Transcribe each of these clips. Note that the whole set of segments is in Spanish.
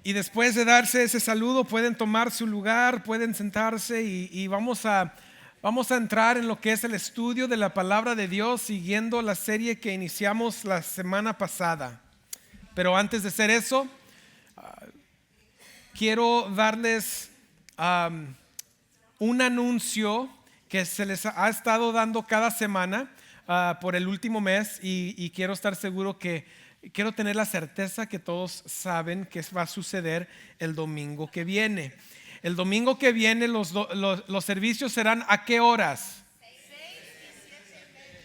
Y después de darse ese saludo, pueden tomar su lugar, pueden sentarse y vamos a entrar en lo que es el estudio de la palabra de Dios, siguiendo la serie que iniciamos la semana pasada. Pero antes de hacer eso, quiero darles un anuncio que se les ha estado dando cada semana por el último mes y quiero estar seguro quiero tener la certeza que todos saben que va a suceder el domingo que viene. El domingo que viene los servicios serán ¿a qué horas?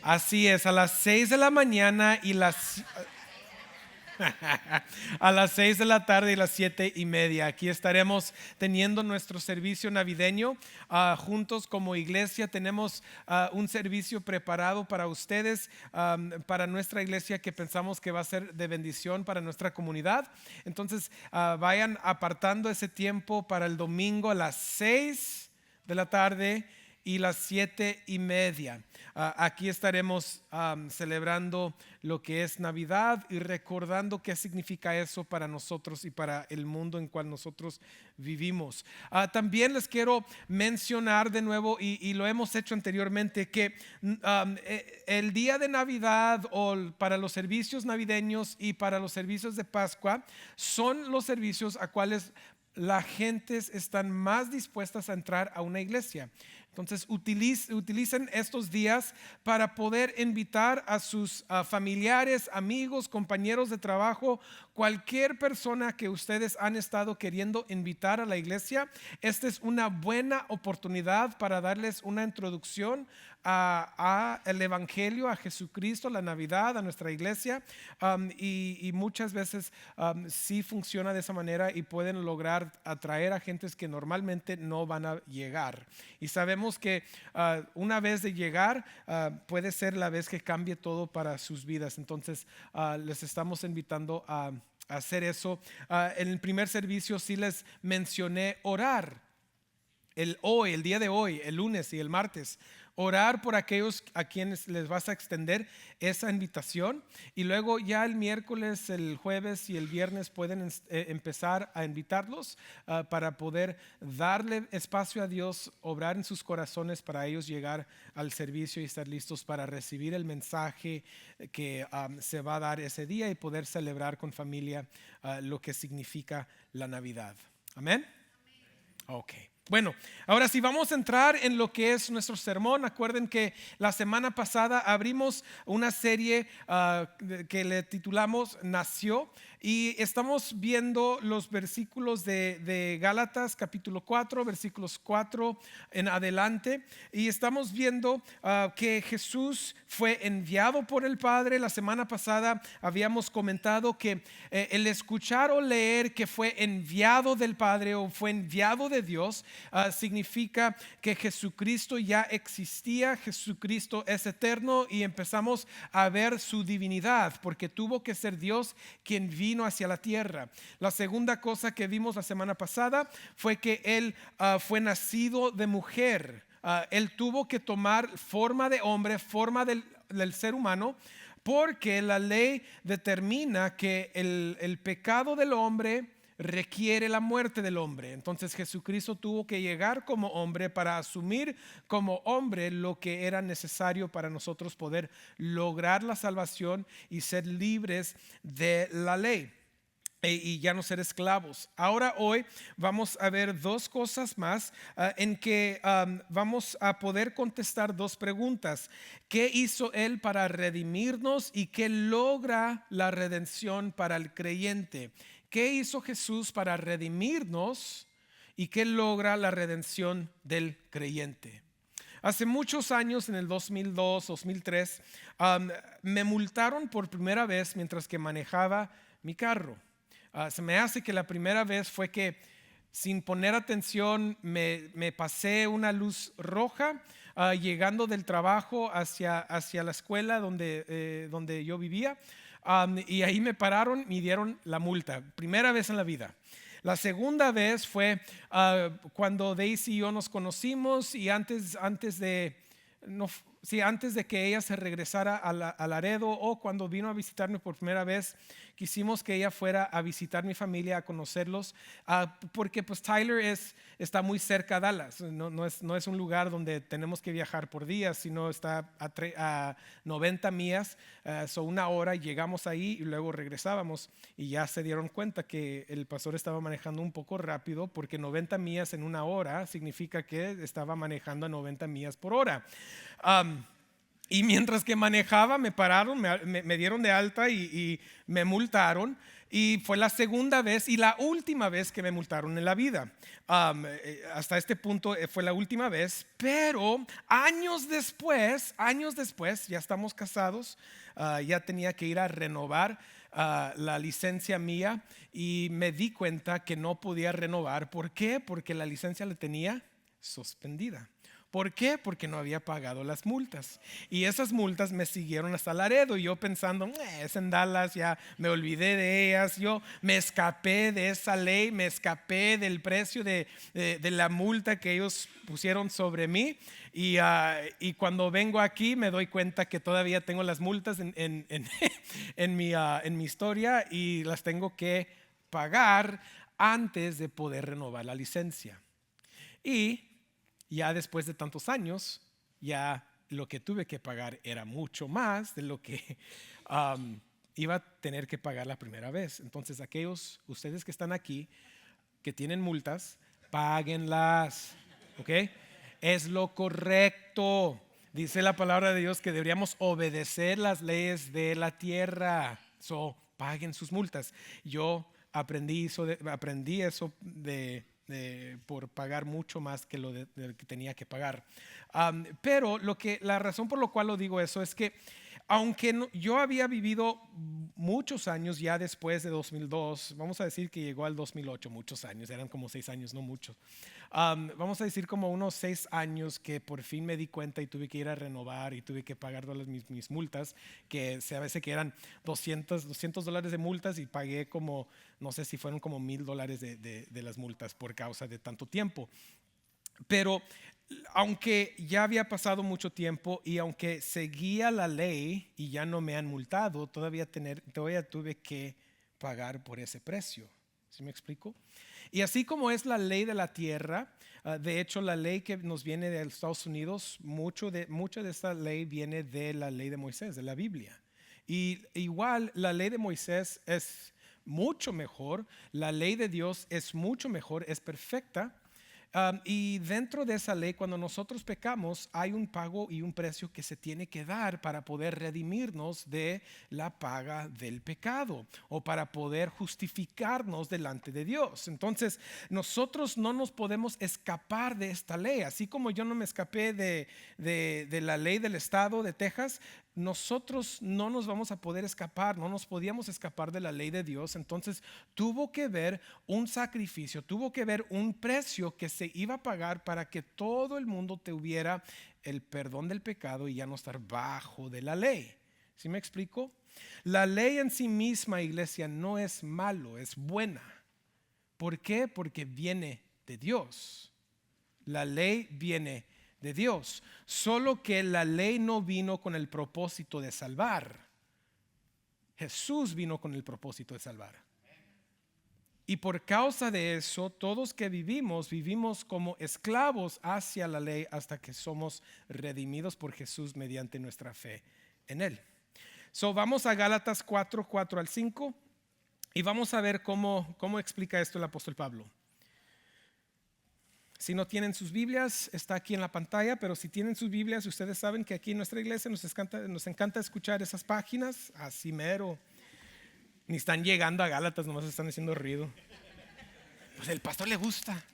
Así es, a las 6 de la mañana y a las 6 de la tarde y las 7:30. Aquí estaremos teniendo nuestro servicio navideño juntos como iglesia. Tenemos un servicio preparado para ustedes, para nuestra iglesia, que pensamos que va a ser de bendición para nuestra comunidad. Entonces vayan apartando ese tiempo para el domingo a las 6 de la tarde y las 7:30. Aquí estaremos celebrando lo que es Navidad y recordando qué significa eso para nosotros y para el mundo en cual nosotros vivimos. También les quiero mencionar de nuevo, y lo hemos hecho anteriormente, que el día de Navidad o para los servicios navideños y para los servicios de Pascua son los servicios a cuales las gentes están más dispuestas a entrar a una iglesia. Entonces utilicen estos días para poder invitar a sus familiares, amigos, compañeros de trabajo, cualquier persona que ustedes han estado queriendo invitar a la iglesia. Esta es una buena oportunidad para darles una introducción a el Evangelio, a Jesucristo, a la Navidad, a nuestra iglesia, y muchas veces sí funciona de esa manera y pueden lograr atraer a gentes que normalmente no van a llegar. Y sabemos que una vez de llegar puede ser la vez que cambie todo para sus vidas. Entonces les estamos invitando a hacer eso. En el primer servicio sí les mencioné orar. El día de hoy, el lunes y el martes, orar por aquellos a quienes les vas a extender esa invitación, y luego ya el miércoles, el jueves y el viernes pueden empezar a invitarlos para poder darle espacio a Dios, obrar en sus corazones para ellos llegar al servicio y estar listos para recibir el mensaje que se va a dar ese día y poder celebrar con familia lo que significa la Navidad. Amén. Ok. Bueno, ahora sí vamos a entrar en lo que es nuestro sermón. Acuerden que la semana pasada abrimos una serie que le titulamos Nació, y estamos viendo los versículos de Gálatas capítulo 4, versículos 4 en adelante, y estamos viendo que Jesús fue enviado por el Padre. La semana pasada habíamos comentado que el escuchar o leer que fue enviado del Padre o fue enviado de Dios significa que Jesucristo ya existía, Jesucristo es eterno, y empezamos a ver su divinidad porque tuvo que ser Dios quien vino hacia la tierra. La segunda cosa que vimos la semana pasada fue que Él fue nacido de mujer. Él tuvo que tomar forma de hombre, forma del ser humano, porque la ley determina que el pecado del hombre requiere la muerte del hombre. Entonces Jesucristo tuvo que llegar como hombre para asumir como hombre lo que era necesario para nosotros poder lograr la salvación y ser libres de la ley y ya no ser esclavos. Ahora hoy vamos a ver dos cosas más en que vamos a poder contestar dos preguntas. ¿Qué hizo Él para redimirnos y qué logra la redención para el creyente? ¿Qué hizo Jesús para redimirnos y qué logra la redención del creyente? Hace muchos años, en el 2002, 2003, me multaron por primera vez mientras que manejaba mi carro. Se me hace que la primera vez fue que, sin poner atención, me pasé una luz roja llegando del trabajo hacia la escuela donde yo vivía. Y ahí me pararon y dieron la multa, primera vez en la vida. La segunda vez fue cuando Daisy y yo nos conocimos, y antes de que ella se regresara a Laredo, o cuando vino a visitarme por primera vez, quisimos que ella fuera a visitar mi familia, a conocerlos, porque pues Tyler está muy cerca a Dallas. No es un lugar donde tenemos que viajar por días, sino está a 90 millas, so 1 hora, llegamos ahí y luego regresábamos. Y ya se dieron cuenta que el pastor estaba manejando un poco rápido, porque 90 millas en 1 hora significa que estaba manejando a 90 millas por hora. Y mientras que manejaba me pararon, me dieron de alta y me multaron. Y fue la segunda vez y la última vez que me multaron en la vida. Hasta este punto fue la última vez, pero años después, ya estamos casados, ya tenía que ir a renovar la licencia mía y me di cuenta que no podía renovar. ¿Por qué? Porque la licencia la tenía suspendida. ¿Por qué? Porque no había pagado las multas. Y esas multas me siguieron hasta Laredo. Y yo pensando, es en Dallas, ya me olvidé de ellas. Yo me escapé de esa ley, me escapé del precio de la multa que ellos pusieron sobre mí. Y cuando vengo aquí me doy cuenta que todavía tengo las multas en mi historia y las tengo que pagar antes de poder renovar la licencia. Y ya después de tantos años, ya lo que tuve que pagar era mucho más de lo que iba a tener que pagar la primera vez. Entonces, ustedes que están aquí, que tienen multas, páguenlas, ¿ok? Es lo correcto. Dice la palabra de Dios que deberíamos obedecer las leyes de la tierra. Paguen sus multas. Yo aprendí eso por pagar mucho más que lo que tenía que pagar. Pero la razón por la cual lo digo eso es que aunque yo había vivido muchos años ya después de 2002, vamos a decir que llegó al 2008, muchos años, eran como 6 años, no muchos. Vamos a decir como unos 6 años que por fin me di cuenta y tuve que ir a renovar y tuve que pagar todas mis multas, que a veces que eran $200 de multas y pagué como, no sé si fueron como $1,000 de las multas por causa de tanto tiempo. Pero aunque ya había pasado mucho tiempo y aunque seguía la ley y ya no me han multado, todavía tuve que pagar por ese precio. ¿Sí me explico? Y así como es la ley de la tierra, de hecho la ley que nos viene de Estados Unidos, mucha de esta ley viene de la ley de Moisés, de la Biblia. Y igual la ley de Moisés es mucho mejor, la ley de Dios es mucho mejor, es perfecta. Y dentro de esa ley, cuando nosotros pecamos, hay un pago y un precio que se tiene que dar para poder redimirnos de la paga del pecado o para poder justificarnos delante de Dios. Entonces, nosotros no nos podemos escapar de esta ley. Así como yo no me escapé de la ley del estado de Texas, nosotros no nos vamos a poder escapar, no nos podíamos escapar de la ley de Dios. Entonces tuvo que haber un sacrificio, tuvo que haber un precio que se iba a pagar para que todo el mundo tuviera el perdón del pecado y ya no estar bajo de la ley. ¿Sí me explico? La ley en sí misma, iglesia, no es malo, es buena. ¿Por qué? Porque viene de Dios. La ley viene de Dios, solo que la ley no vino con el propósito de salvar. Jesús vino con el propósito de salvar. Y por causa de eso, todos que vivimos como esclavos hacia la ley hasta que somos redimidos por Jesús mediante nuestra fe en Él. Vamos a Gálatas 4 al 5 y vamos a ver cómo explica esto el apóstol Pablo. Si no tienen sus Biblias, está aquí en la pantalla, pero si tienen sus Biblias, ustedes saben que aquí en nuestra iglesia nos encanta escuchar esas páginas, así mero. Ni están llegando a Gálatas, nomás están haciendo ruido. Pues el pastor le gusta.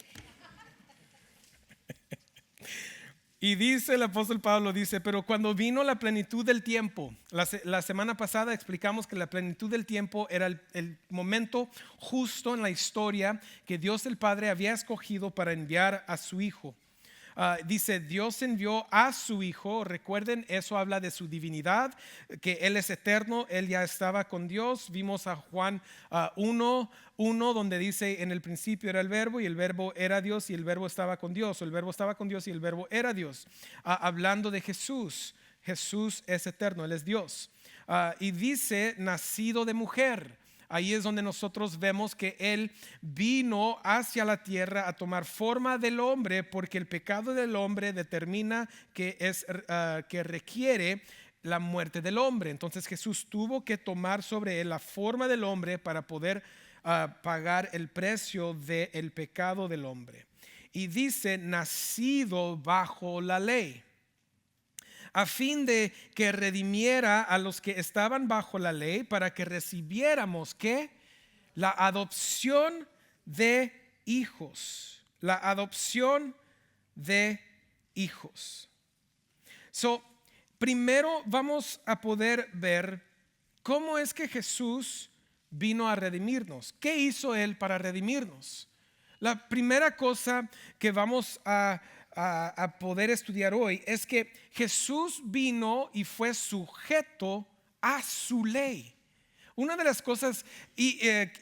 Y dice el apóstol Pablo, pero cuando vino la plenitud del tiempo, la semana pasada explicamos que la plenitud del tiempo era el momento justo en la historia que Dios el Padre había escogido para enviar a su Hijo. Dice, Dios envió a su Hijo. Recuerden, eso habla de su divinidad, que Él es eterno, Él ya estaba con Dios. Vimos a Juan 1, donde dice, en el principio era el verbo y el verbo era Dios y el verbo estaba con Dios, o el verbo estaba con Dios y el verbo era Dios. Hablando de Jesús, Jesús es eterno, Él es Dios. Y dice, nacido de mujer. Ahí es donde nosotros vemos que Él vino hacia la tierra a tomar forma del hombre, porque el pecado del hombre determina que requiere la muerte del hombre. Entonces Jesús tuvo que tomar sobre Él la forma del hombre para poder pagar el precio del pecado del hombre. Y dice, nacido bajo la ley, a fin de que redimiera a los que estaban bajo la ley, para que recibiéramos ¿qué? La adopción de hijos. La adopción de hijos. Primero vamos a poder ver cómo es que Jesús vino a redimirnos. ¿Qué hizo Él para redimirnos? La primera cosa que vamos a poder estudiar hoy es que Jesús vino y fue sujeto a su ley. Una de las cosas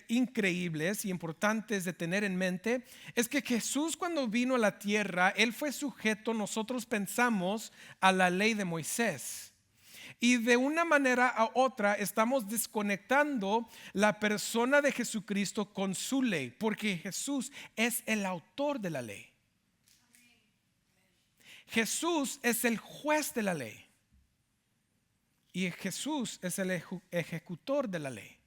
increíbles y importantes de tener en mente es que Jesús, cuando vino a la tierra, Él fue sujeto, nosotros pensamos, a la ley de Moisés. Y de una manera a otra estamos desconectando la persona de Jesucristo con su ley, porque Jesús es el autor de la ley. Jesús es el juez de la ley. Y Jesús es el ejecutor de la ley.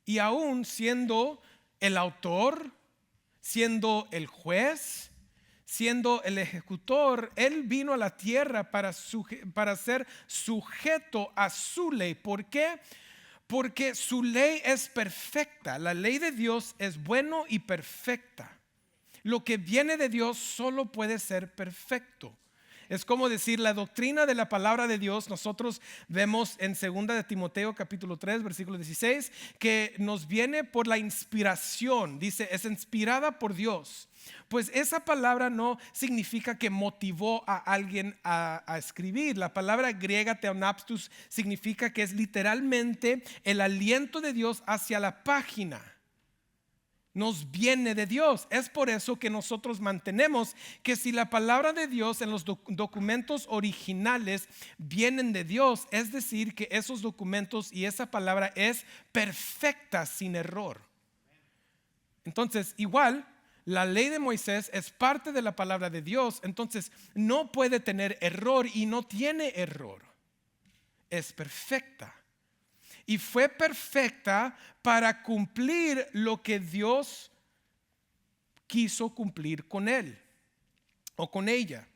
Y aún siendo el autor, siendo el juez, siendo el ejecutor, Él vino a la tierra para ser sujeto a su ley. ¿Por qué? Porque su ley es perfecta. La ley de Dios es bueno y perfecta. Lo que viene de Dios solo puede ser perfecto. Es como decir, la doctrina de la palabra de Dios, nosotros vemos en 2 de Timoteo capítulo 3 versículo 16, que nos viene por la inspiración. Dice, es inspirada por Dios. Pues esa palabra no significa que motivó a alguien a escribir. La palabra griega theonapstus significa que es literalmente el aliento de Dios hacia la página. Nos viene de Dios. Es por eso que nosotros mantenemos que si la palabra de Dios en los documentos originales vienen de Dios, es decir, que esos documentos y esa palabra es perfecta, sin error. Entonces, igual, la ley de Moisés es parte de la palabra de Dios, entonces no puede tener error y no tiene error. Es perfecta. Y fue perfecta para cumplir lo que Dios quiso cumplir con él o con ella.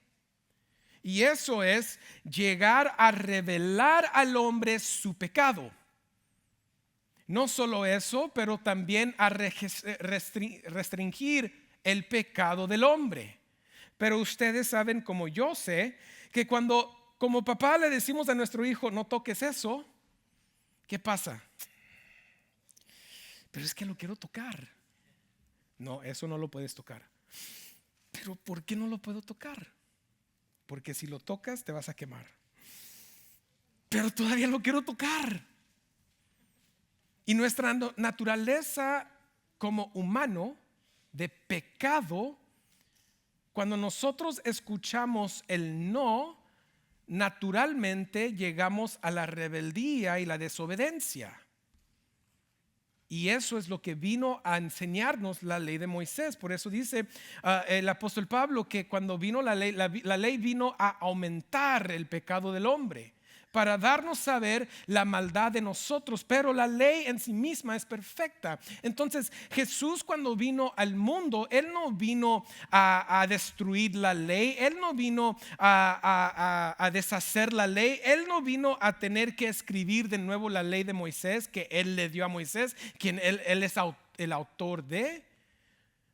Y eso es llegar a revelar al hombre su pecado. No solo eso, pero también a restringir el pecado del hombre. Pero ustedes saben, como yo sé, que cuando como papá le decimos a nuestro hijo, no toques eso, ¿qué pasa? Pero es que lo quiero tocar. No, eso no lo puedes tocar. Pero ¿por qué no lo puedo tocar? Porque si lo tocas te vas a quemar. Pero todavía lo quiero tocar. Y nuestra naturaleza como humano de pecado, cuando nosotros escuchamos el no, naturalmente llegamos a la rebeldía y la desobediencia. Y eso es lo que vino a enseñarnos la ley de Moisés. Por eso dice el apóstol Pablo que cuando vino la ley vino a aumentar el pecado del hombre, para darnos saber la maldad de nosotros, pero la ley en sí misma es perfecta. Entonces Jesús, cuando vino al mundo, Él no vino a destruir la ley, Él no vino a deshacer la ley, Él no vino a tener que escribir de nuevo la ley de Moisés que Él le dio a Moisés, quien Él es el autor de.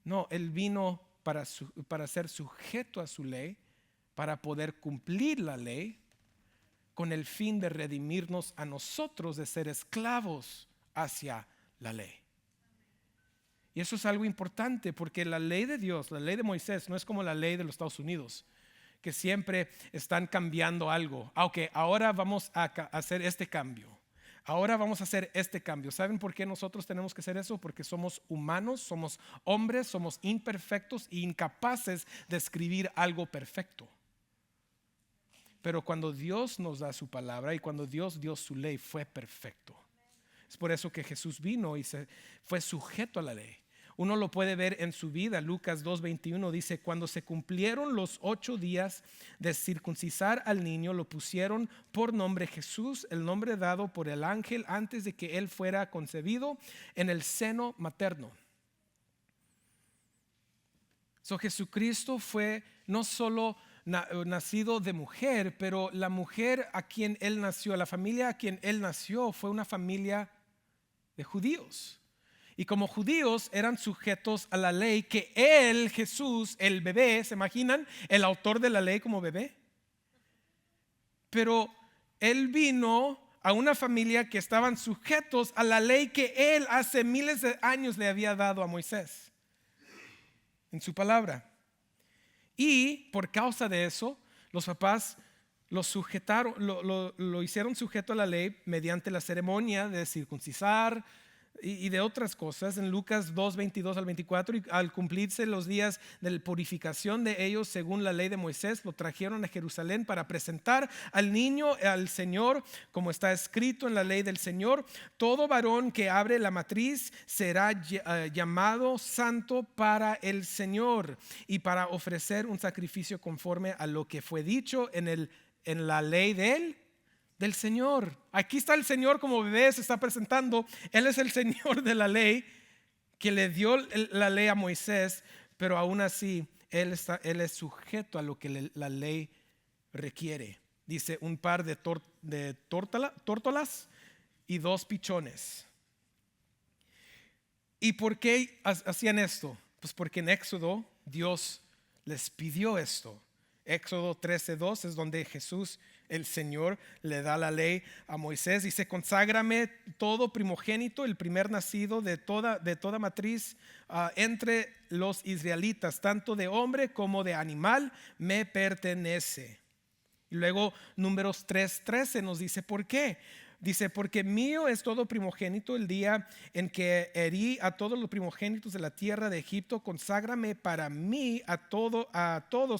No, Él vino para ser sujeto a su ley, para poder cumplir la ley, con el fin de redimirnos a nosotros de ser esclavos hacia la ley. Y eso es algo importante, porque la ley de Dios, la ley de Moisés, no es como la ley de los Estados Unidos, que siempre están cambiando algo. Aunque ahora vamos a hacer este cambio. Ahora vamos a hacer este cambio. ¿Saben por qué nosotros tenemos que hacer eso? Porque somos humanos, somos hombres, somos imperfectos e incapaces de escribir algo perfecto. Pero cuando Dios nos da su palabra y cuando Dios dio su ley, fue perfecto. Es por eso que Jesús vino y fue sujeto a la ley. Uno lo puede ver en su vida. Lucas 2:21 dice: cuando se cumplieron los 8 días de circuncisar al niño, lo pusieron por nombre Jesús, el nombre dado por el ángel antes de que él fuera concebido en el seno materno. Jesucristo fue no solo nacido de mujer, pero la mujer a quien él nació, la familia a quien él nació, fue una familia de judíos. Y como judíos eran sujetos a la ley que él, Jesús, el bebé, ¿se imaginan? El autor de la ley como bebé. Pero él vino a una familia que estaban sujetos a la ley que él hace miles de años le había dado a Moisés en su palabra. Y por causa de eso, los papás lo sujetaron, lo hicieron sujeto a la ley mediante la ceremonia de circuncisar y de otras cosas. En Lucas 2:22 al 24, y al cumplirse los días de la purificación de ellos según la ley de Moisés, lo trajeron a Jerusalén para presentar al niño al Señor, como está escrito en la ley del Señor: todo varón que abre la matriz será llamado santo para el Señor, y para ofrecer un sacrificio conforme a lo que fue dicho en la ley del Señor. Aquí está el Señor como bebé, se está presentando. Él es el Señor de la ley, que le dio la ley a Moisés, pero aún así él es sujeto a lo que la ley requiere. Dice: un par de tórtolas y 2 pichones. ¿Y por qué hacían esto? Pues porque en Éxodo Dios les pidió esto. Éxodo 13:2 es donde Jesús, el Señor, le da la ley a Moisés. Dice: conságrame todo primogénito, el primer nacido de toda matriz entre los israelitas, tanto de hombre como de animal, me pertenece. Y luego Números 3:13 nos dice por qué. Dice: porque mío es todo primogénito. El día en que herí a todos los primogénitos de la tierra de Egipto, conságrame para mí a todos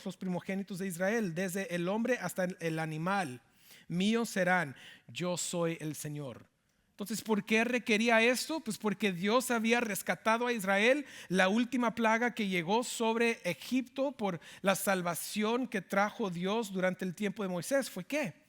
los primogénitos de Israel, desde el hombre hasta el animal. Míos serán, yo soy el Señor. Entonces, ¿por qué requería esto? Pues porque Dios había rescatado a Israel. La última plaga que llegó sobre Egipto por la salvación que trajo Dios durante el tiempo de Moisés fue ¿qué?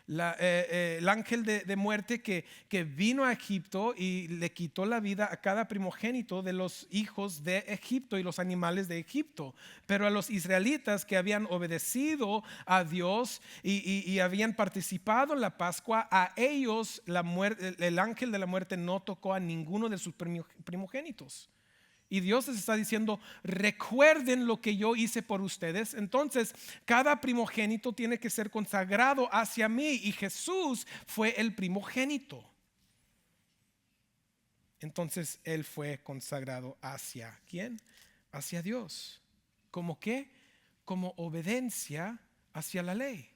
El ángel de muerte que vino a Egipto y le quitó la vida a cada primogénito de los hijos de Egipto y los animales de Egipto. Pero a los israelitas que habían obedecido a Dios y habían participado en la Pascua, a ellos el ángel de la muerte no tocó a ninguno de sus primogénitos. Y Dios les está diciendo: recuerden lo que yo hice por ustedes. Entonces cada primogénito tiene que ser consagrado hacia mí, y Jesús fue el primogénito. Entonces él fue consagrado hacia ¿quién? Hacia Dios. ¿Cómo qué? Como obediencia hacia la ley.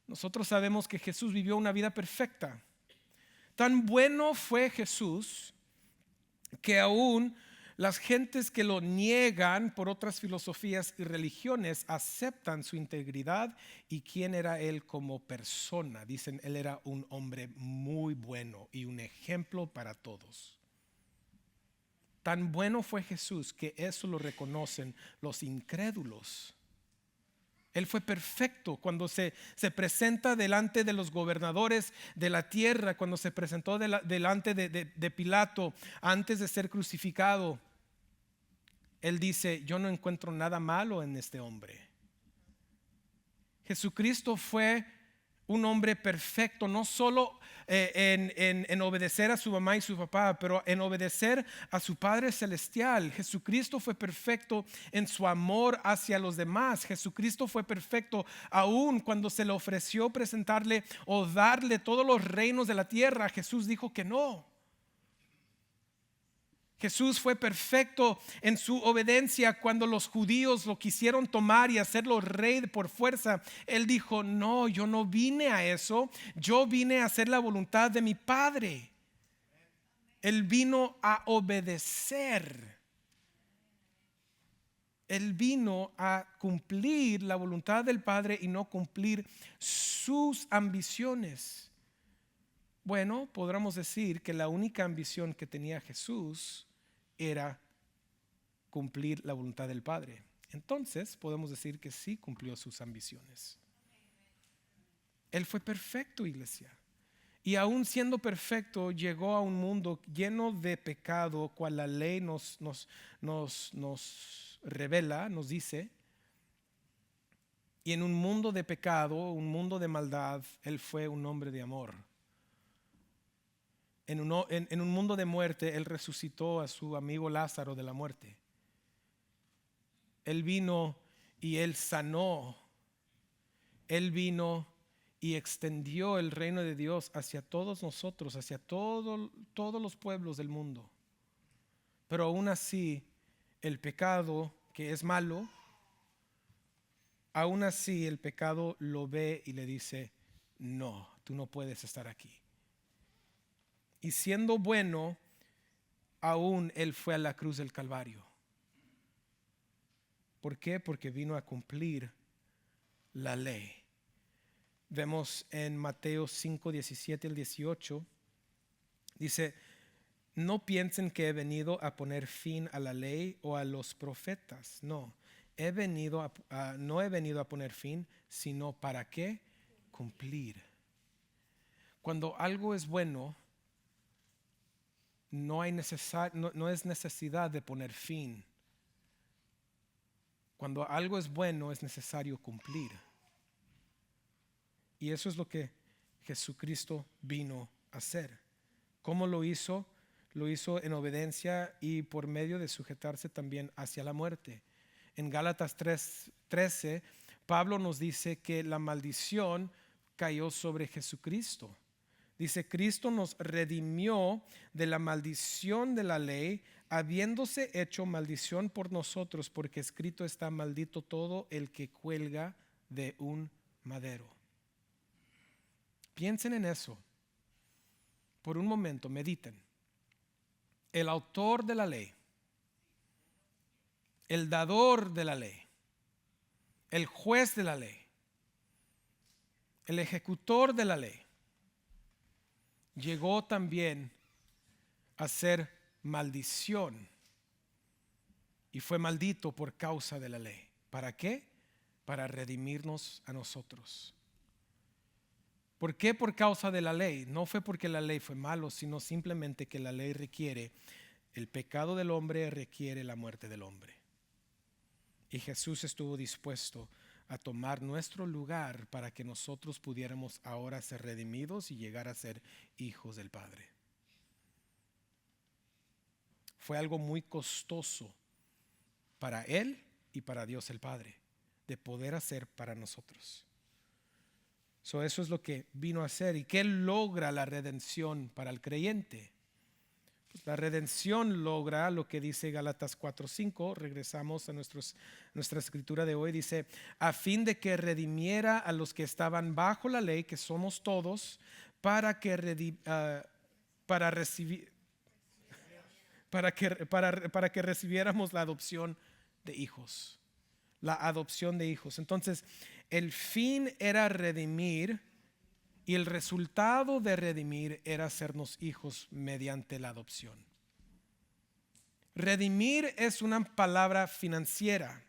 Nosotros sabemos que Jesús vivió una vida perfecta. Tan bueno fue Jesús que aún las gentes que lo niegan por otras filosofías y religiones aceptan su integridad y quién era él como persona. Dicen: él era un hombre muy bueno y un ejemplo para todos. Tan bueno fue Jesús que eso lo reconocen los incrédulos. Él fue perfecto cuando se presenta delante de los gobernadores de la tierra, cuando se presentó delante de Pilato antes de ser crucificado. Él dice: yo no encuentro nada malo en este hombre. Jesucristo fue un hombre perfecto, no solo en obedecer a su mamá y su papá, pero en obedecer a su Padre Celestial. Jesucristo fue perfecto en su amor hacia los demás. Jesucristo fue perfecto aún cuando se le ofreció presentarle o darle todos los reinos de la tierra. Jesús dijo que no. Jesús fue perfecto en su obediencia cuando los judíos lo quisieron tomar y hacerlo rey por fuerza. Él dijo: no, yo no vine a eso, yo vine a hacer la voluntad de mi Padre. Él vino a obedecer. Él vino a cumplir la voluntad del Padre y no cumplir sus ambiciones. Bueno, podríamos decir que la única ambición que tenía Jesús era cumplir la voluntad del Padre. Entonces podemos decir que sí cumplió sus ambiciones. Él fue perfecto, iglesia. Y aún siendo perfecto, llegó a un mundo lleno de pecado, cual la ley nos revela, nos dice. Y en un mundo de pecado, un mundo de maldad, Él fue un hombre de amor. En un mundo de muerte, Él resucitó a su amigo Lázaro de la muerte. Él vino y Él sanó. Él vino y extendió el reino de Dios hacia todos nosotros, hacia todos los pueblos del mundo. Pero aún así, el pecado, que es malo, aún así el pecado lo ve y le dice: no, tú no puedes estar aquí. Y siendo bueno, aún Él fue a la cruz del Calvario. ¿Por qué? Porque vino a cumplir la ley. Vemos en Mateo 5, 17 al 18, dice: no piensen que he venido a poner fin a la ley o a los profetas. No, no he venido a poner fin, sino ¿para qué? Cumplir. Cuando algo es bueno, no es necesidad de poner fin. Cuando algo es bueno, es necesario cumplir. Y eso es lo que Jesucristo vino a hacer. ¿Cómo lo hizo? Lo hizo en obediencia y por medio de sujetarse también hacia la muerte. En Gálatas 3:13, Pablo nos dice que la maldición cayó sobre Jesucristo. Dice: Cristo nos redimió de la maldición de la ley, habiéndose hecho maldición por nosotros, porque escrito está: maldito todo el que cuelga de un madero. Piensen en eso. Por un momento, mediten. El autor de la ley, el dador de la ley, el juez de la ley, el ejecutor de la ley, llegó también a ser maldición y fue maldito por causa de la ley. ¿Para qué? Para redimirnos a nosotros. ¿Por qué? Por causa de la ley. No fue porque la ley fue malo, sino simplemente que la ley requiere, el pecado del hombre requiere la muerte del hombre. Y Jesús estuvo dispuesto a tomar nuestro lugar para que nosotros pudiéramos ahora ser redimidos y llegar a ser hijos del Padre. Fue algo muy costoso para Él y para Dios el Padre de poder hacer para nosotros. Eso es lo que vino a hacer. ¿Y qué logra la redención para el creyente? Pues la redención logra lo que dice Gálatas 4:5. Regresamos a nuestra escritura de hoy. Dice: a fin de que redimiera a los que estaban bajo la ley, que somos todos, para que recibiéramos la adopción de hijos. La adopción de hijos. Entonces, el fin era redimir y el resultado de redimir era hacernos hijos mediante la adopción. Redimir es una palabra financiera.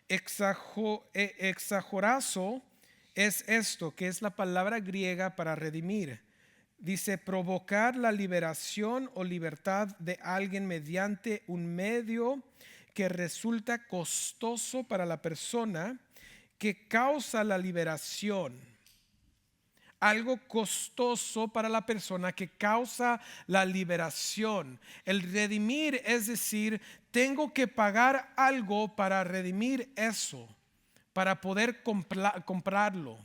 Exagorazo es esto, que es la palabra griega para redimir. Dice: provocar la liberación o libertad de alguien mediante un medio que resulta costoso para la persona que causa la liberación. Algo costoso para la persona que causa la liberación. El redimir es decir, tengo que pagar algo para redimir eso, para poder comprarlo.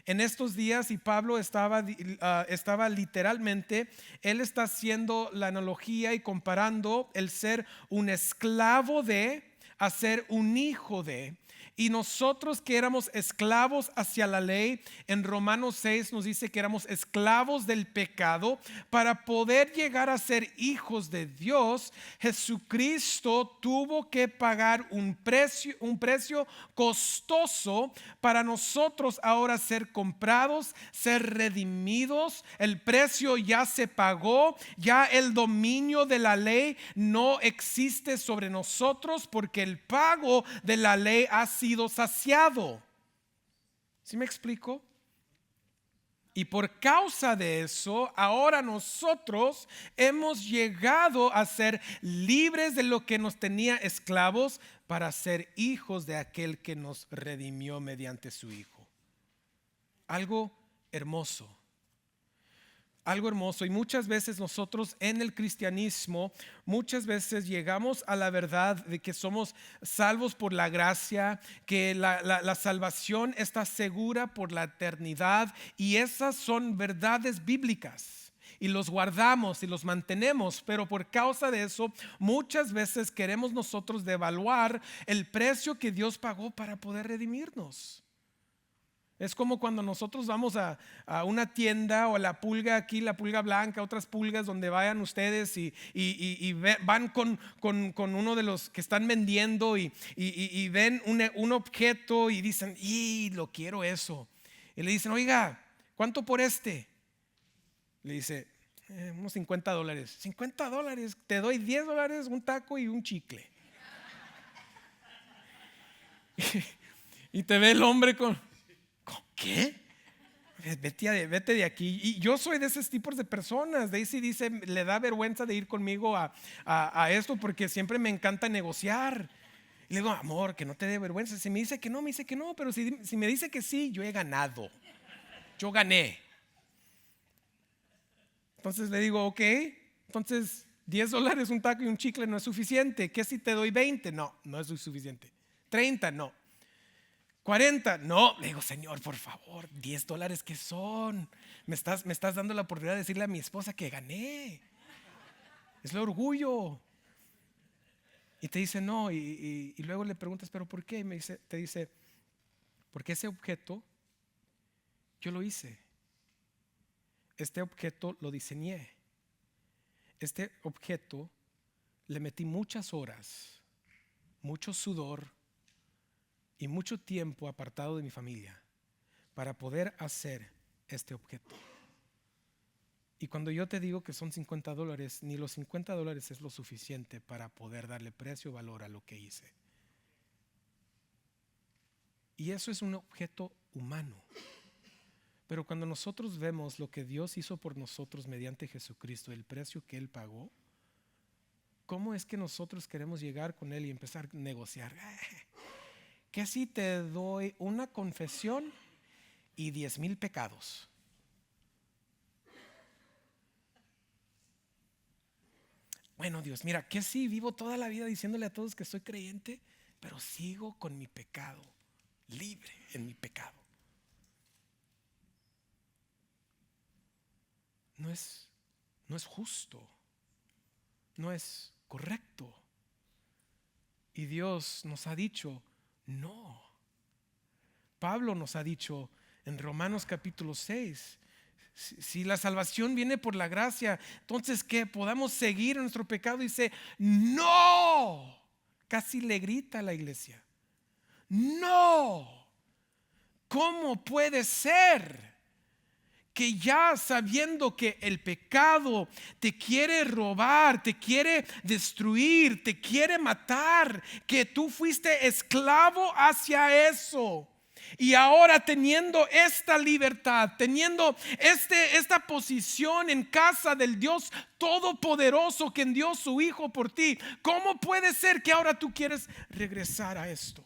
En estos días, y Pablo estaba literalmente, él está haciendo la analogía y comparando el ser un esclavo de a ser un hijo de. Y nosotros que éramos esclavos hacia la ley, en Romanos 6 nos dice que éramos esclavos del pecado. Para poder llegar a ser hijos de Dios, Jesucristo tuvo que pagar un precio costoso para nosotros ahora ser comprados, ser redimidos. El precio ya se pagó, ya el dominio de la ley no existe sobre nosotros porque el pago de la ley ha sido saciado. ¿Sí me explico? Y por causa de eso, ahora nosotros hemos llegado a ser libres de lo que nos tenía esclavos para ser hijos de aquel que nos redimió mediante su Hijo. Algo hermoso. Algo hermoso. Y muchas veces nosotros en el cristianismo, muchas veces llegamos a la verdad de que somos salvos por la gracia, que la salvación está segura por la eternidad, y esas son verdades bíblicas. Y los guardamos y los mantenemos, pero por causa de eso muchas veces queremos nosotros devaluar el precio que Dios pagó para poder redimirnos. Es como cuando nosotros vamos a una tienda o a la pulga aquí, la pulga blanca, otras pulgas donde vayan ustedes y van con uno de los que están vendiendo y ven un objeto y dicen, y lo quiero eso. Y le dicen, oiga, ¿cuánto por este? Le dice, unos $50. $50, te doy $10, un taco y un chicle. Y te ve el hombre con... ¿Qué? Vete de aquí. Y yo soy de esos tipos de personas. Daisy dice, le da vergüenza de ir conmigo a esto porque siempre me encanta negociar. Y le digo, amor, que no te dé vergüenza. Si me dice que no, me dice que no. Pero si me dice que sí, yo he ganado. Yo gané. Entonces le digo, ok, entonces $10, un taco y un chicle no es suficiente. ¿Qué si te doy 20? No, no es suficiente. 30, no. 40, no, le digo, Señor, por favor, $10, ¿qué son? Me estás dando la oportunidad de decirle a mi esposa que gané. Es el orgullo. Y te dice, no, y luego le preguntas, ¿pero por qué? Y te dice, porque ese objeto yo lo hice. Este objeto lo diseñé. Este objeto le metí muchas horas, mucho sudor y mucho tiempo apartado de mi familia para poder hacer este objeto. Y cuando yo te digo que son $50, ni los $50 es lo suficiente para poder darle precio o valor a lo que hice. Y eso es un objeto humano. Pero cuando nosotros vemos lo que Dios hizo por nosotros mediante Jesucristo, el precio que Él pagó, ¿cómo es que nosotros queremos llegar con Él y empezar a negociar? ¿Qué si te doy una confesión y 10,000 pecados? Bueno, Dios, mira, ¿qué si vivo toda la vida diciéndole a todos que soy creyente, pero sigo con mi pecado, libre en mi pecado? No es justo, no es correcto. Y Dios nos ha dicho, no. Pablo nos ha dicho en Romanos capítulo 6, si la salvación viene por la gracia, entonces que podamos seguir en nuestro pecado. Dice, no. Casi le grita a la iglesia, no. ¿Cómo puede ser que ya sabiendo que el pecado te quiere robar, te quiere destruir, te quiere matar, que tú fuiste esclavo hacia eso? Y ahora teniendo esta libertad, teniendo esta posición en casa del Dios Todopoderoso que envió su Hijo por ti, ¿cómo puede ser que ahora tú quieres regresar a esto?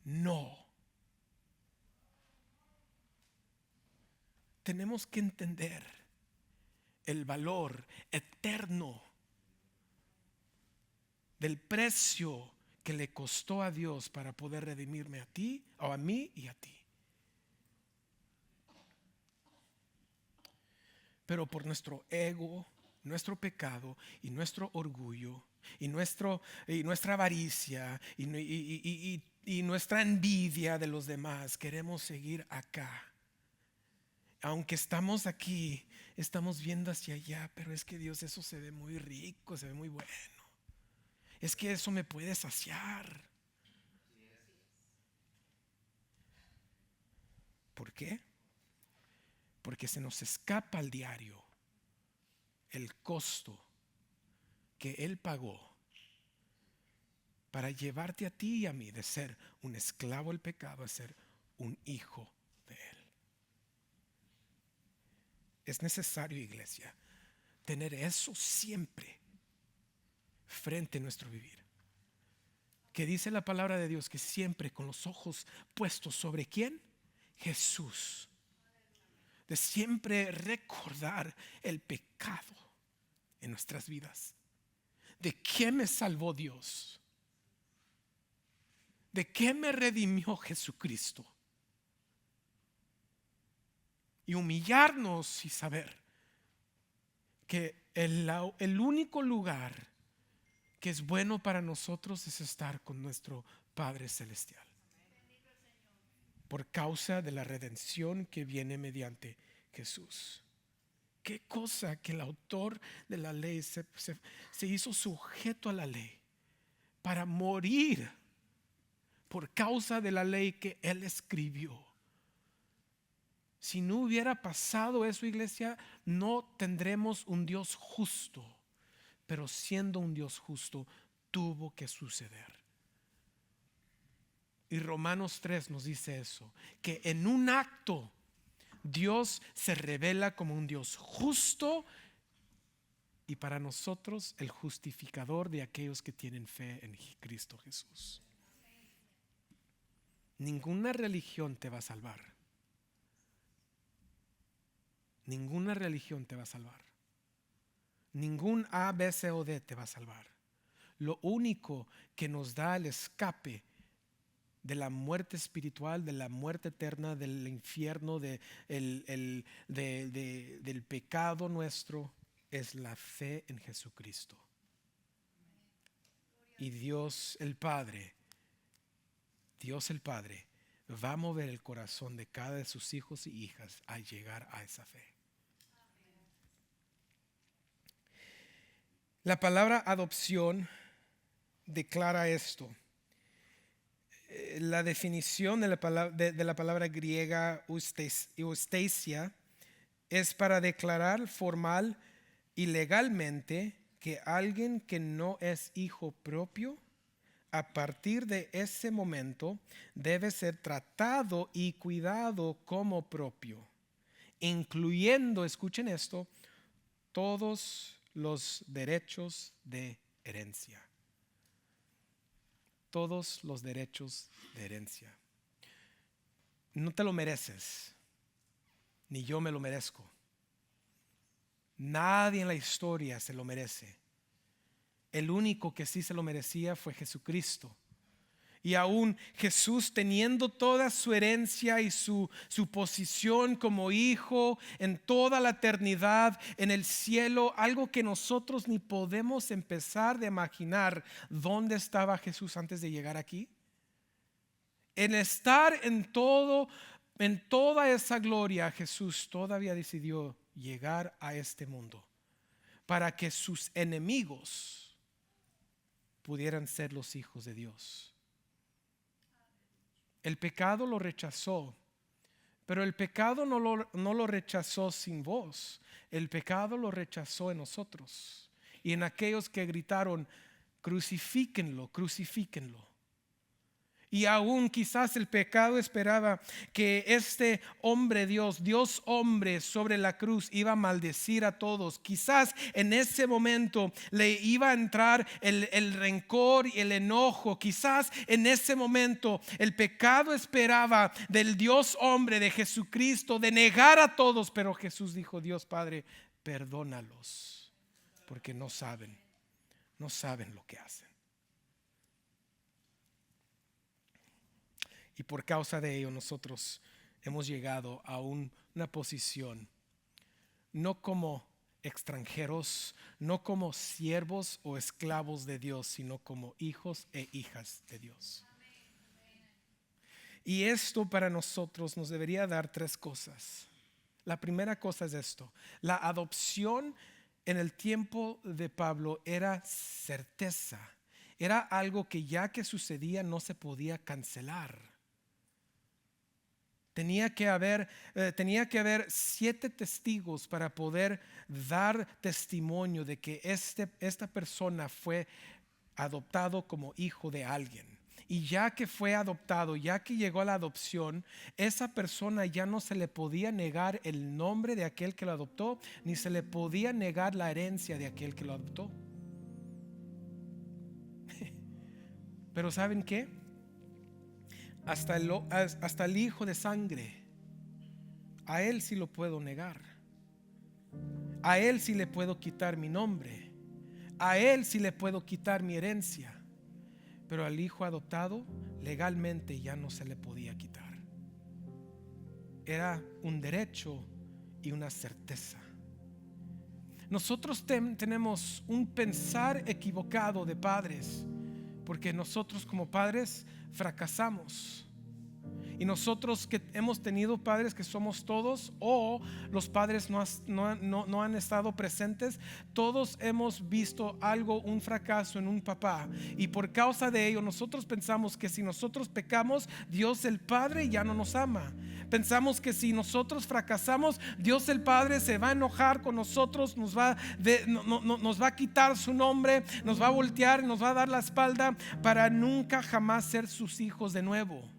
No. Tenemos que entender el valor eterno del precio que le costó a Dios para poder redimirme a ti, o a mí y a ti. Pero por nuestro ego, nuestro pecado y nuestro orgullo y nuestra avaricia y y nuestra envidia de los demás. Queremos seguir acá. Aunque estamos aquí, estamos viendo hacia allá, pero es que Dios, eso se ve muy rico, se ve muy bueno. Es que eso me puede saciar. ¿Por qué? Porque se nos escapa al diario el costo que Él pagó para llevarte a ti y a mí de ser un esclavo al pecado a ser un hijo de Él. Es necesario, iglesia, tener eso siempre frente a nuestro vivir. Que dice la palabra de Dios que siempre con los ojos puestos sobre ¿quién? Jesús. De siempre recordar el pecado en nuestras vidas. ¿De qué me salvó Dios? ¿De qué me redimió Jesucristo? Y humillarnos y saber que el único lugar que es bueno para nosotros es estar con nuestro Padre Celestial. Por causa de la redención que viene mediante Jesús. Qué cosa que el autor de la ley se hizo sujeto a la ley para morir por causa de la ley que él escribió. Si no hubiera pasado eso, iglesia, no tendremos un Dios justo. Pero siendo un Dios justo, tuvo que suceder. Y Romanos 3 nos dice eso, que en un acto Dios se revela como un Dios justo y para nosotros el justificador de aquellos que tienen fe en Cristo Jesús. Ninguna religión te va a salvar. Ninguna religión te va a salvar. Ningún A, B, C o D te va a salvar. Lo único que nos da el escape de la muerte espiritual, de la muerte eterna, del infierno, del pecado nuestro, es la fe en Jesucristo. Y Dios el Padre va a mover el corazón de cada de sus hijos y hijas a llegar a esa fe. La palabra adopción declara esto. La definición de la palabra griega eustasia es para declarar formal y legalmente que alguien que no es hijo propio, a partir de ese momento debe ser tratado y cuidado como propio, incluyendo, escuchen esto, todos los derechos de herencia. Todos los derechos de herencia. No te lo mereces, ni yo me lo merezco. Nadie en la historia se lo merece. El único que sí se lo merecía fue Jesucristo. Y aún Jesús, teniendo toda su herencia y su posición como hijo en toda la eternidad en el cielo, algo que nosotros ni podemos empezar de imaginar. ¿Dónde estaba Jesús antes de llegar aquí? En estar en toda esa gloria, Jesús todavía decidió llegar a este mundo para que sus enemigos pudieran ser los hijos de Dios. El pecado lo rechazó, pero el pecado no lo rechazó sin voz. El pecado lo rechazó en nosotros y en aquellos que gritaron: crucifíquenlo, crucifíquenlo. Y aún quizás el pecado esperaba que este hombre Dios hombre sobre la cruz iba a maldecir a todos. Quizás en ese momento le iba a entrar el rencor y el enojo. Quizás en ese momento el pecado esperaba del Dios hombre, de Jesucristo, de negar a todos. Pero Jesús dijo: Dios Padre, perdónalos, porque no saben lo que hacen. Y por causa de ello nosotros hemos llegado a una posición, no como extranjeros, no como siervos o esclavos de Dios, sino como hijos e hijas de Dios. Y esto para nosotros nos debería dar tres cosas. La primera cosa es esto: la adopción en el tiempo de Pablo era certeza, era algo que ya que sucedía no se podía cancelar. Tenía que haber 7 testigos para poder dar testimonio de que esta persona fue adoptado como hijo de alguien. Y ya que fue adoptado, ya que llegó a la adopción, esa persona ya no se le podía negar el nombre de aquel que lo adoptó, ni se le podía negar la herencia de aquel que lo adoptó. Pero ¿saben qué? Hasta el hijo de sangre, a él sí lo puedo negar, a él sí le puedo quitar mi nombre, a él sí le puedo quitar mi herencia, pero al hijo adoptado legalmente ya no se le podía quitar. Era un derecho y una certeza. Nosotros tenemos un pensar equivocado de padres, porque nosotros como padres fracasamos. Y nosotros que hemos tenido padres que somos todos, o los padres no han estado presentes, todos hemos visto algo, un fracaso en un papá. Y por causa de ello nosotros pensamos que si nosotros pecamos, Dios el Padre ya no nos ama. Pensamos que si nosotros fracasamos, Dios el Padre se va a enojar con nosotros, nos va a quitar su nombre, nos va a voltear, nos va a dar la espalda para nunca jamás ser sus hijos de nuevo.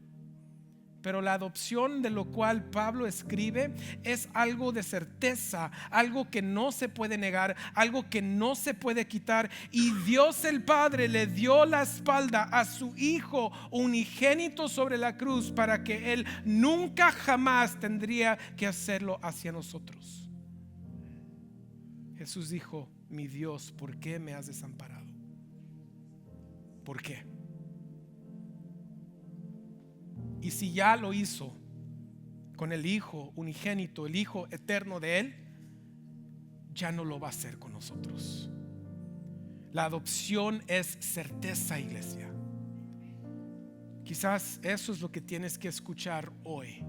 Pero la adopción, de lo cual Pablo escribe, es algo de certeza, algo que no se puede negar, algo que no se puede quitar. Y Dios el Padre le dio la espalda a su Hijo unigénito sobre la cruz para que Él nunca jamás tendría que hacerlo hacia nosotros. Jesús dijo: mi Dios, ¿por qué me has desamparado? ¿Por qué? Y si ya lo hizo con el Hijo unigénito, el Hijo eterno de Él, ya no lo va a hacer con nosotros. La adopción es certeza, iglesia. Quizás eso es lo que tienes que escuchar hoy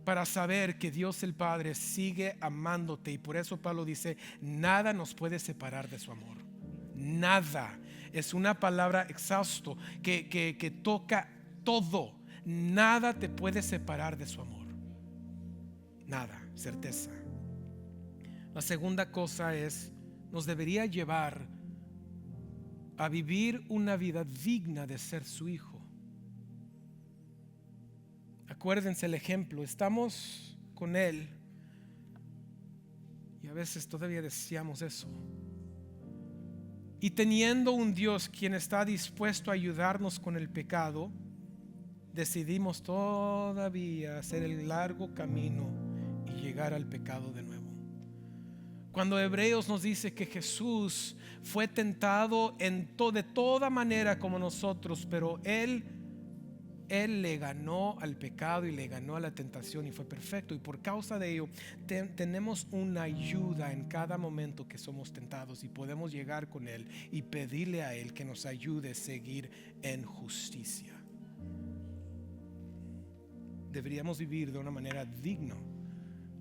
para saber que Dios el Padre sigue amándote. Y por eso Pablo dice: nada nos puede separar de su amor. Nada. Es una palabra exhausto que toca todo. Nada te puede separar de su amor. Nada, certeza. La segunda cosa es: nos debería llevar a vivir una vida digna de ser su hijo. Acuérdense el ejemplo: estamos con Él y a veces todavía deseamos eso. Y teniendo un Dios quien está dispuesto a ayudarnos con el pecado, decidimos todavía hacer el largo camino y llegar al pecado de nuevo. Cuando Hebreos nos dice que Jesús fue tentado de toda manera como nosotros, pero Él le ganó al pecado y le ganó a la tentación y fue perfecto. Y por causa de ello tenemos una ayuda en cada momento que somos tentados, y podemos llegar con Él y pedirle a Él que nos ayude a seguir en justicia. Deberíamos vivir de una manera digna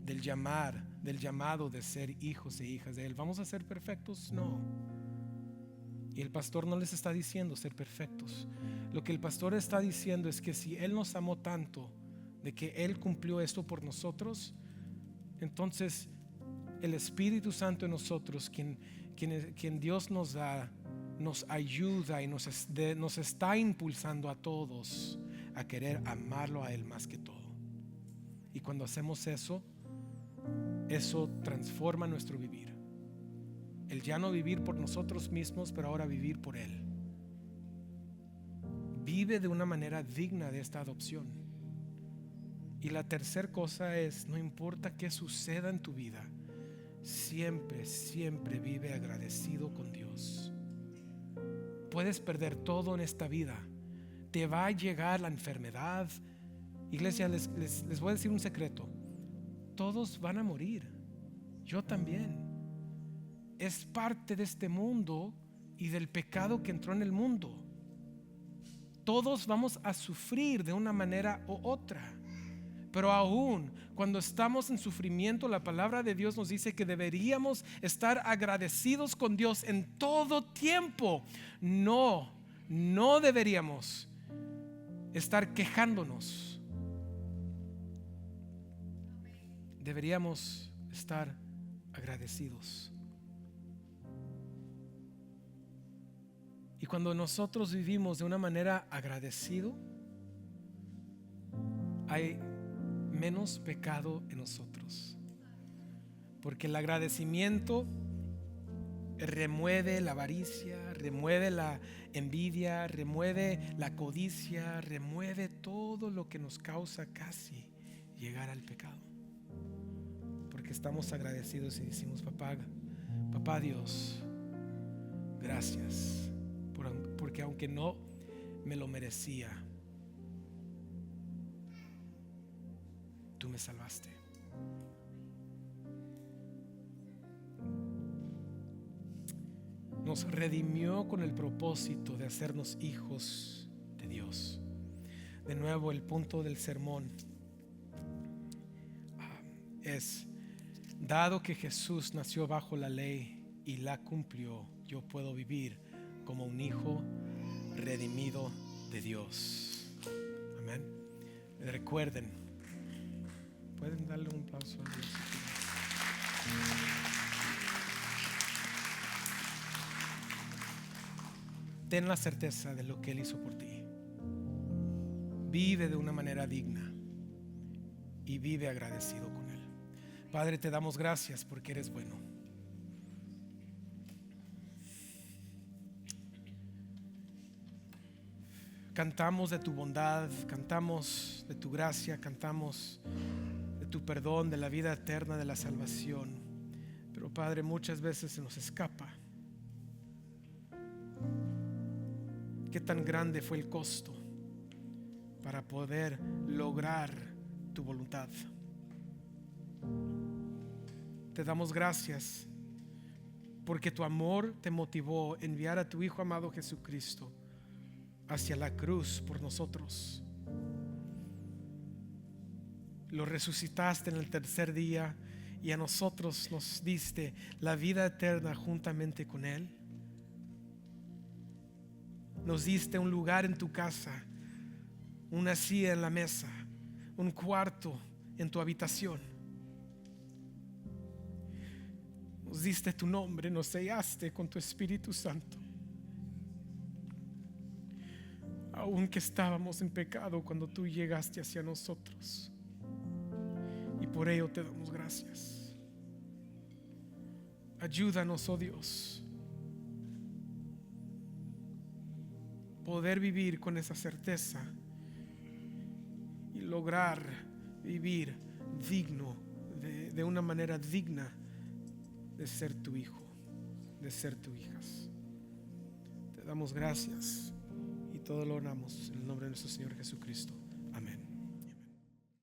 del llamado de ser hijos e hijas de Él. ¿Vamos a ser perfectos? No. Y el pastor no les está diciendo ser perfectos. Lo que el pastor está diciendo es que si Él nos amó tanto, de que Él cumplió esto por nosotros, entonces el Espíritu Santo en nosotros, quien Dios nos da, nos ayuda y nos está impulsando a todos a querer amarlo a Él más que todo. Y cuando hacemos eso transforma nuestro vivir. El ya no vivir por nosotros mismos, pero ahora vivir por Él. Vive de una manera digna de esta adopción. Y la tercera cosa es: no importa qué suceda en tu vida, siempre vive agradecido con Dios. Puedes perder todo en esta vida, te va a llegar la enfermedad. Iglesia, les voy a decir un secreto: todos van a morir, yo también. Es parte de este mundo y del pecado que entró en el mundo. Todos vamos a sufrir de una manera u otra. Pero aún cuando estamos en sufrimiento, la palabra de Dios nos dice que deberíamos estar agradecidos con Dios en todo tiempo. No deberíamos estar quejándonos. Deberíamos estar agradecidos. Y cuando nosotros vivimos de una manera agradecido, hay menos pecado en nosotros, porque el agradecimiento remueve la avaricia, remueve la envidia, remueve la codicia, remueve todo lo que nos causa casi llegar al pecado, porque estamos agradecidos y decimos: papá Dios, gracias, porque aunque no me lo merecía, tú me salvaste. Nos redimió con el propósito de hacernos hijos de Dios. De nuevo, el punto del sermón es: dado que Jesús nació bajo la ley y la cumplió, yo puedo vivir como un hijo redimido de Dios. Amén. Recuerden, pueden darle un aplauso a Dios. Ten la certeza de lo que Él hizo por ti. Vive de una manera digna y vive agradecido con Él. Padre, te damos gracias porque eres bueno. Cantamos de tu bondad, cantamos de tu gracia, cantamos de tu perdón, de la vida eterna, de la salvación. Pero Padre, muchas veces se nos escapa qué tan grande fue el costo para poder lograr tu voluntad. Te damos gracias porque tu amor te motivó a enviar a tu Hijo amado Jesucristo hacia la cruz por nosotros. Lo resucitaste en el tercer día y a nosotros nos diste la vida eterna juntamente con Él. Nos diste un lugar en tu casa, una silla en la mesa, un cuarto en tu habitación. Nos diste tu nombre, nos sellaste con tu Espíritu Santo. Aunque estábamos en pecado, cuando tú llegaste hacia nosotros, y por ello te damos gracias. Ayúdanos, oh Dios, poder vivir con esa certeza y lograr vivir digno, de una manera digna de ser tu hijo, de ser tu hija. Te damos gracias y todo lo honramos en el nombre de nuestro Señor Jesucristo.